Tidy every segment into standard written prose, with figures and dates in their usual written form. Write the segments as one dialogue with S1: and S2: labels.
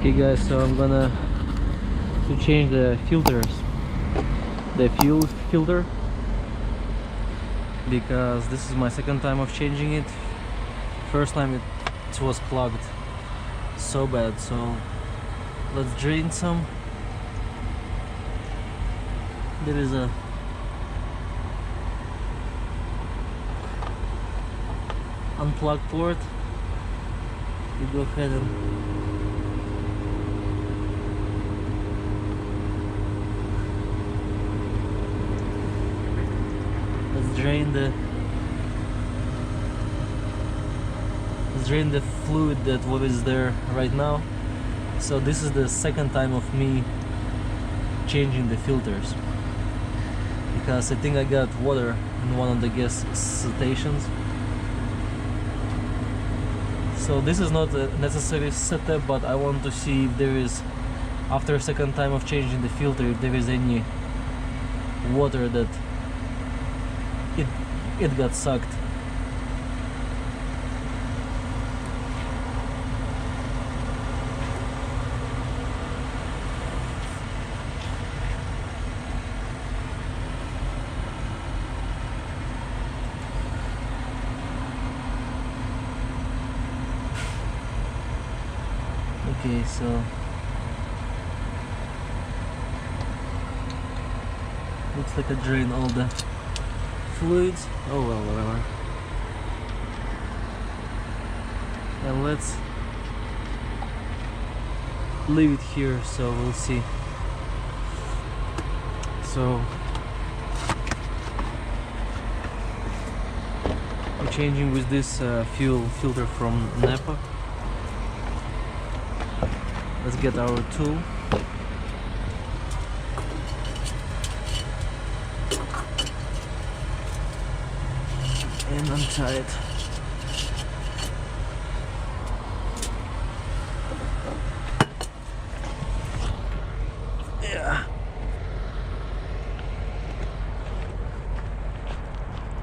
S1: Okay guys, so I'm gonna change the filters, the fuel filter, because this is my second time of changing it. First time it was clogged so bad, so let's drain some. There is a unplugged port. You go ahead and let's drain the fluid that is there right now. So this is the second time of me changing the filters, because I think I got water in one of the gas stations. So this is not a necessary setup, but I want to see if there is, after a second time of changing the filter, if there is any water that it got sucked. Okay, so looks like I drained all the fluids. Oh well, whatever. And let's leave it here, so we'll see. So we're changing with this fuel filter from Napa. Let's get our tool. And untie it. Yeah.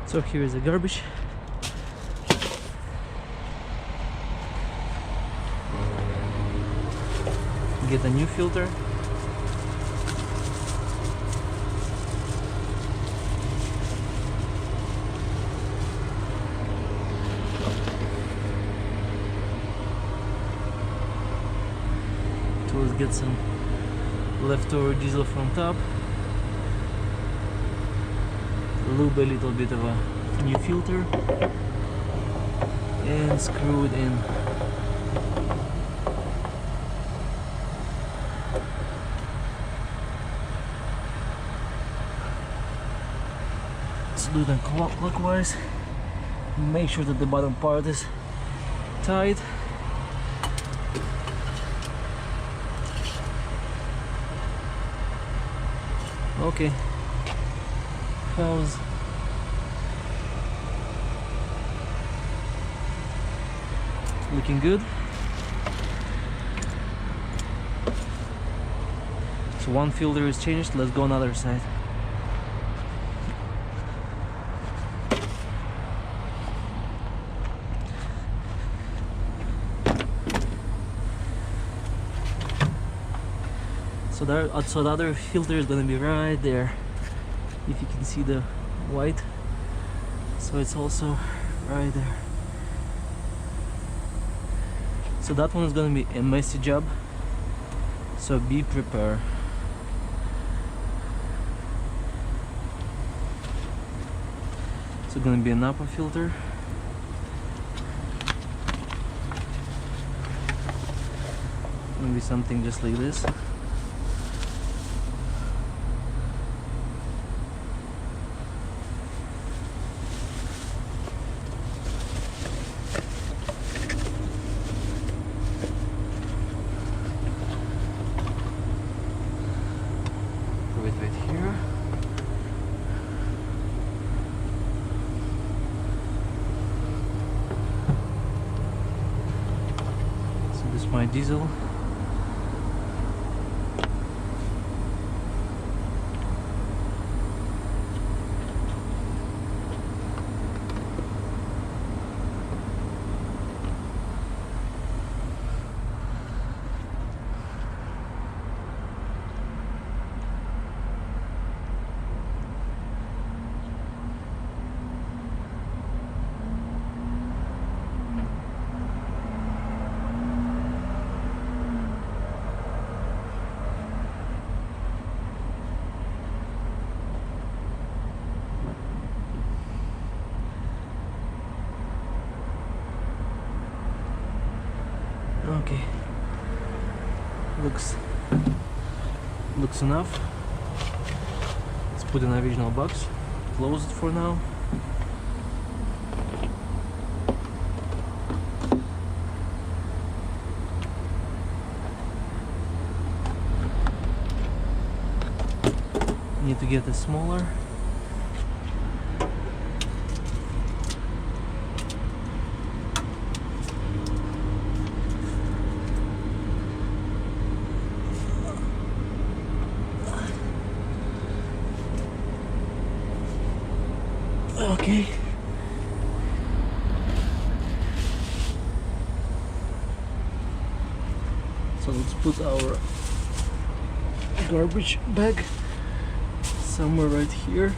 S1: So here is the garbage. Get a new filter. So let's get some leftover diesel from top. Lube a little bit of a new filter and screw it in. Do them clockwise. Make sure that the bottom part is tight. Okay. How's looking good? So one filter is changed. Let's go on the other side. So the other filter is gonna be right there, if you can see the white. So it's also right there. So that one is gonna be a messy job, so be prepared. So gonna be a Napa filter. Gonna be something just like this. My diesel. Okay, looks enough. Let's put in the original box, close it for now. Need to get it smaller. Okay. So let's put our garbage bag somewhere right here.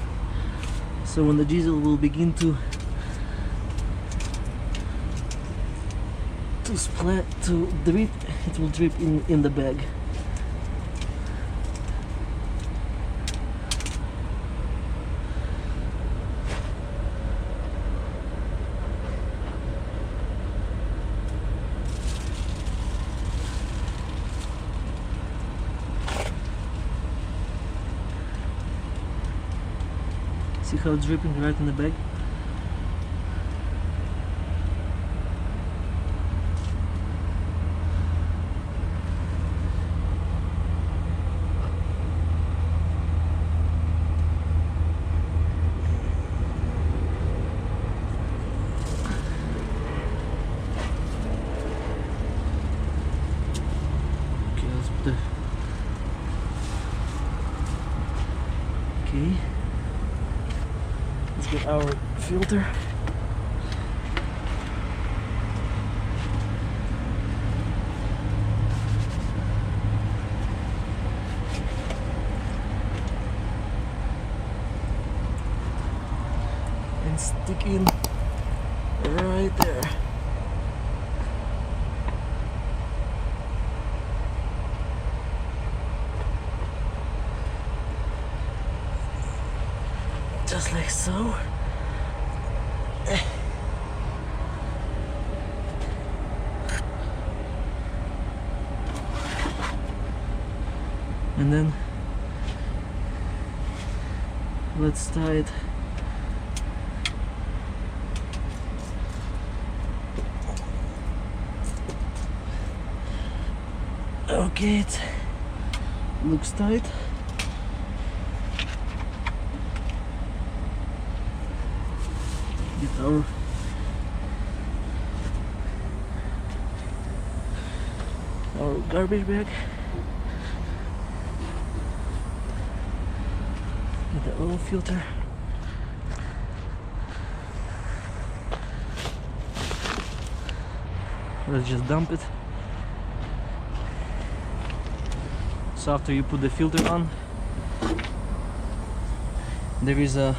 S1: So when the diesel will begin to drip, it will drip in the bag. See how it's dripping right in the bag? Okay, let's put the... Okay. Let's get our filter. And stick in right there. Just like so. And then let's tie it okay, it looks tight. Get our garbage bag. Get the oil filter. Let's just dump it. So after you put the filter on, there is a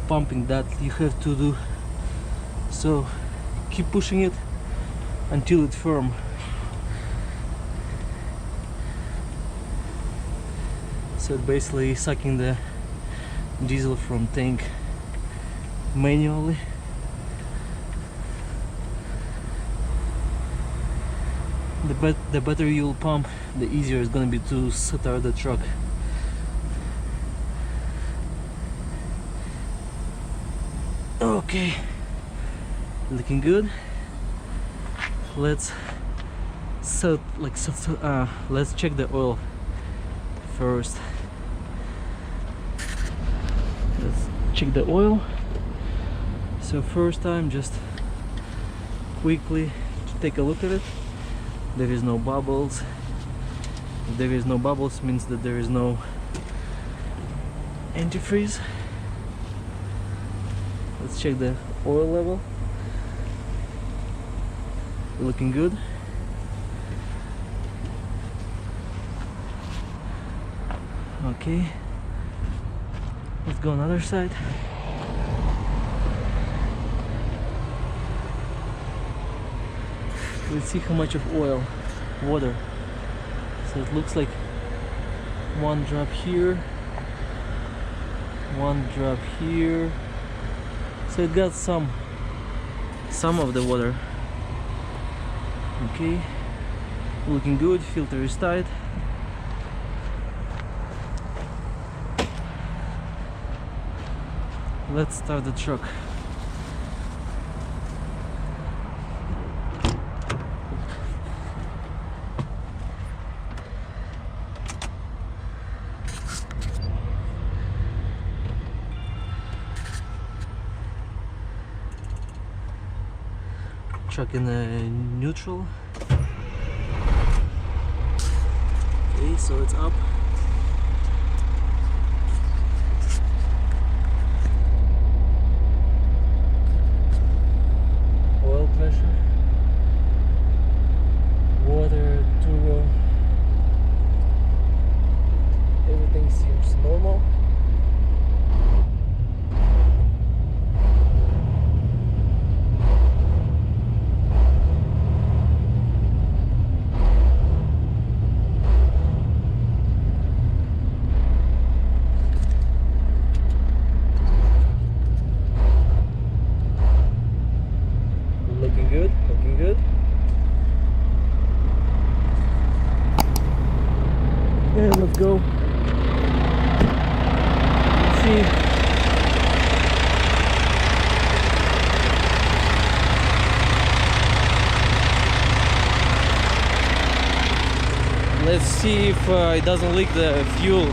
S1: pumping that you have to do. So keep pushing it until it's firm. So it's basically sucking the diesel from tank manually. The better you'll pump, the easier it's gonna be to start the truck. Okay, looking good. Let's let's check the oil first. Let's check the oil. So first time, just quickly take a look at it. There is no bubbles. If there is no bubbles, means that there is no antifreeze. Let's check the oil level. Looking good. Okay, let's go on the other side. Let's see how much of water. So it looks like one drop here, one drop here. So it got some of the water. Okay, looking good, filter is tight. Let's start the truck. Truck in neutral. Okay, so it's up. Oil pressure, water, turbo, everything seems normal. Looking good, looking good. And let's go. Let's see. Let's see if it doesn't leak the fuel.